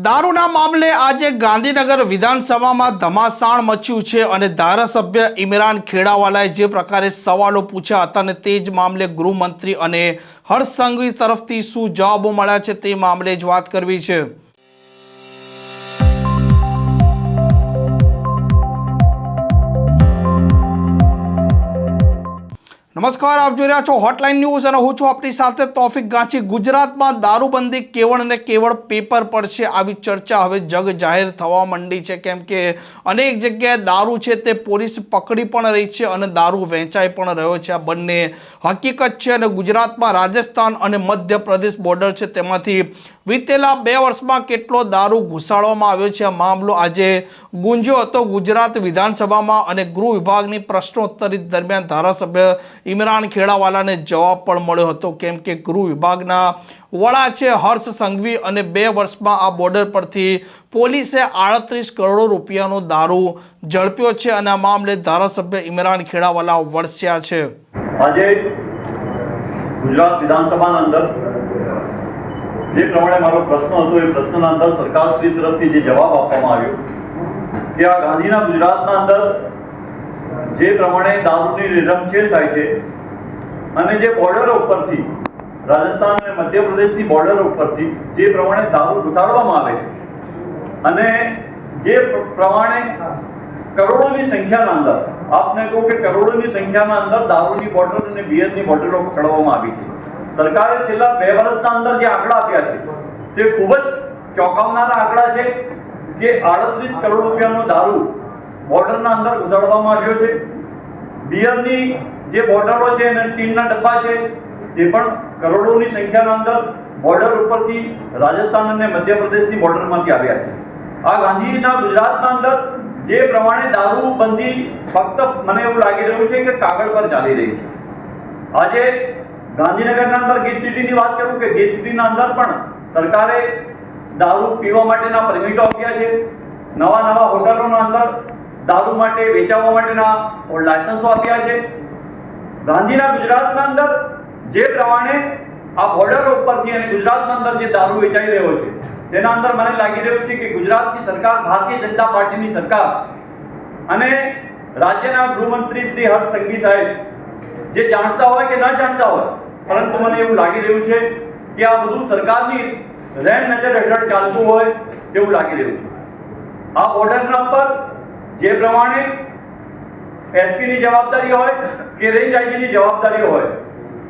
દારૂના મામલે આજે ગાંધીનગર વિધાનસભામાં ધમાસાણ મચ્યું છે અને ધારાસભ્ય ઇમરાન ખેડાવાલાએ જે પ્રકારે સવાલો પૂછ્યા હતા અને તે જ મામલે ગૃહમંત્રી અને હર્ષ સંઘવી તરફથી શું જવાબો મળ્યા છે તે મામલે જ વાત કરવી છે। નમસ્કાર, આપ જોઈ રહ્યા છો હોટલાઇન ન્યૂઝ અને હું છું આપની સાથે તોફિક ગાંચી। ગુજરાતમાં દારૂબંધી કેવળ અને કેવળ પેપર પર છે, આવી ચર્ચા હવે જગ જાહેર થવા માંડી છે, કેમ કે અનેક જગ્યાએ દારૂ છે તે પોલીસ પકડી પણ રહી છે અને દારૂ વેચાઈ પણ રહ્યો છે। આ બંને હકીકત છે અને ગુજરાતમાં રાજસ્થાન અને મધ્યપ્રદેશ બોર્ડર છે તેમાંથી વીતેલા 2 વર્ષમાં કેટલો દારૂ ઘુસાડવામાં આવ્યો છે, આ મામલો આજે ગુંજ્યો હતો ગુજરાત વિધાનસભામાં અને ગૃહ વિભાગની પ્રશ્નોત્તરી દરમિયાન ધારાસભ્ય ઇમરાન ખેડાવાલાને જવાબ પણ મળ્યો હતો, કેમ કે ગૃહ વિભાગના વડા છે હર્ષ સંઘવી અને 2 વર્ષમાં આ બોર્ડર પરથી પોલીસે 38 કરોડ રૂપિયાનો દારૂ ઝડપ્યો છે અને આ મામલે ધારાસભ્ય ઇમરાન ખેડાવાલા વરસ્યા છે। આજે ગુજરાત વિધાનસભાના અંદર જે પ્રમાણે મારો પ્રશ્ન હતો એ પ્રશ્નના અંદર સરકારશ્રી તરફથી જે જવાબ આપવામાં આવ્યો કે આ ગાંધીના ગુજરાતના અંદર જે પ્રમાણે દારૂની રેલમછેલ થાય છે અને જે બોર્ડરો ઉપરથી રાજસ્થાન અને મધ્યપ્રદેશની બોર્ડરો ઉપરથી જે પ્રમાણે દારૂ ઘુસાડવામાં આવે છે અને જે પ્રમાણે કરોડોની સંખ્યાના અંદર આપને કહું કે કરોડોની સંખ્યાના અંદર દારૂની બોટલ અને બિયરની બોટલો પકડવામાં આવી છે। સરકારે છેલ્લા 2 વર્ષના અંદર જે આંકડા આપ્યા છે તે ખૂબ જ ચોંકાવનારા આંકડા છે કે 38 કરોડ રૂપિયાનો દારૂ બોર્ડરના અંદર ઘુસાડવામાં આવ્યો છે। બિયરની જે બોટલો છે અને ટીનના ડબ્બા છે તે પણ કરોડોની સંખ્યાના અંદર બોર્ડર ઉપરથી રાજસ્થાન અને મધ્યપ્રદેશની બોર્ડરમાંથી આવ્યા છે। આ ગાંધીના ગુજરાતના અંદર જે પ્રમાણે દારૂબંધી ફક્ત મને એવું લાગી રહ્યું છે કે કાગળ પર ચાલી રહી છે। આજે ગાંધીનગરના અંદર ગીચ સિટીની વાત કરું કે ગીચ સિટીના અંદર પણ સરકારે દારૂ પીવા માટેના પરમિટો આપ્યા છે, નવા હોટલોના અંદર દારૂ માટે વેચાવા માટેના લાયસન્સો આપ્યા છે। ગાંધીના ગુજરાતના અંદર જે પ્રમાણે આ બોર્ડર ઉપરથી અને ગુજરાતના અંદર જે દારૂ વેચાઈ રહ્યો છે તેના અંદર મને લાગી રહ્યું છે કે ગુજરાતની સરકાર, ભારતીય જનતા પાર્ટીની સરકાર અને રાજ્યના ગૃહમંત્રી શ્રી હર્ષ સંઘવી સાહેબ જે જાણતા હોય કે ન જાણતા હોય, પરંતુ મને એવું લાગી રહ્યું છે કે આ બધું સરકારની રેન નજર હેઠળ ચાલતું હોય તેવું લાગી રહ્યું છે। આ બોર્ડરના ઉપર જે પ્રમાણે એસપીની જવાબદારી હોય કે રેન્જ આઈજીની જવાબદારી હોય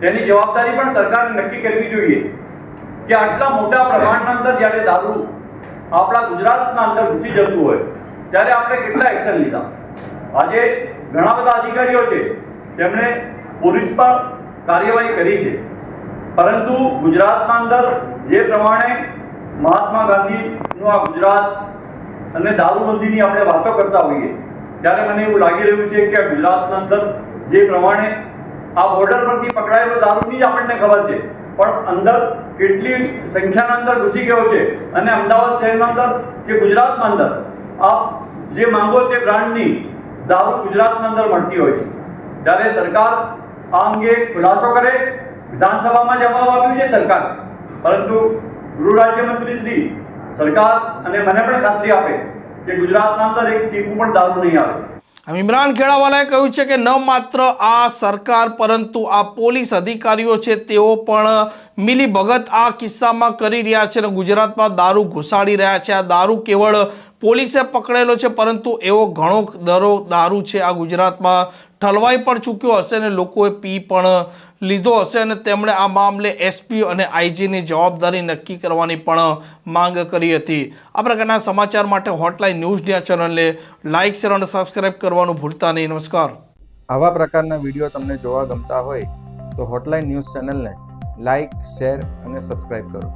તેની જવાબદારી પણ સરકારે નક્કી કરવી જોઈએ કે આટલા મોટા પ્રમાણના અંદર જ્યારે દારૂ આપણા ગુજરાતના અંદર ઘૂસી જતું હોય ત્યારે આપણે કેટલા એક્શન લીધા। આજે ઘણા બધા અધિકારીઓ છે તેમણે પોલીસ પર કાર્યવાહી કરી છે, પરંતુ ગુજરાતના અંદર જે પ્રમાણે મહાત્મા ગાંધીનું આ ગુજરાત અને દારૂબંધીની આપણે વાતો કરતા હોઈએ ત્યારે મને એવું લાગી રહ્યું છે કે ગુજરાતના અંદર જે પ્રમાણે આ બોર્ડર પરથી પકડાયેલો દારૂની જ આપણને ખબર છે, પણ અંદર કેટલી સંખ્યાના અંદર ઘૂસી ગયો છે અને અમદાવાદ શહેરના અંદર કે ગુજરાતના અંદર આપ જે માંગો તે બ્રાન્ડની દારૂ ગુજરાતના અંદર મળતી હોય છે। ત્યારે સરકાર આ અંગે ખુલાસો કરે, વિધાનસભામાં જવાબ આપ્યું છે સરકાર, પરંતુ ગૃહ રાજ્યમંત્રી શ્રી સરકાર અને મને પણ ખાતરી આપે કે ગુજરાતના અંદર એક ટીપું પણ દારૂ નહીં આવે। ઇમરાન ખેડાવાલાએ કહ્યું છે કે ન માત્ર આ સરકાર પરંતુ આ પોલીસ અધિકારીઓ છે તેઓ પણ મિલીભગત આ કિસ્સામાં કરી રહ્યા છે અને ગુજરાતમાં દારૂ ઘુસાડી રહ્યા છે। આ દારૂ કેવળ પોલીસે પકડેલો છે, પરંતુ એવો ઘણો દારૂ છે આ ગુજરાતમાં ઠલવાઈ પણ ચૂક્યો હશે અને લોકોએ પી પણ લીધો હશે અને તેમણે આ મામલે એસપી અને આઈજીની જવાબદારી નક્કી કરવાની પણ માંગ કરી હતી। આ પ્રકારના સમાચાર માટે હોટલાઇન ન્યૂઝની આ ચેનલને લાઇક, શેર અને સબસ્ક્રાઇબ કરવાનું ભૂલતા નહીં। નમસ્કાર। આવા પ્રકારના વિડીયો તમને જોવા ગમતા હોય તો હોટલાઇન ન્યૂઝ ચેનલને લાઇક, શેર અને સબસ્ક્રાઇબ કરો।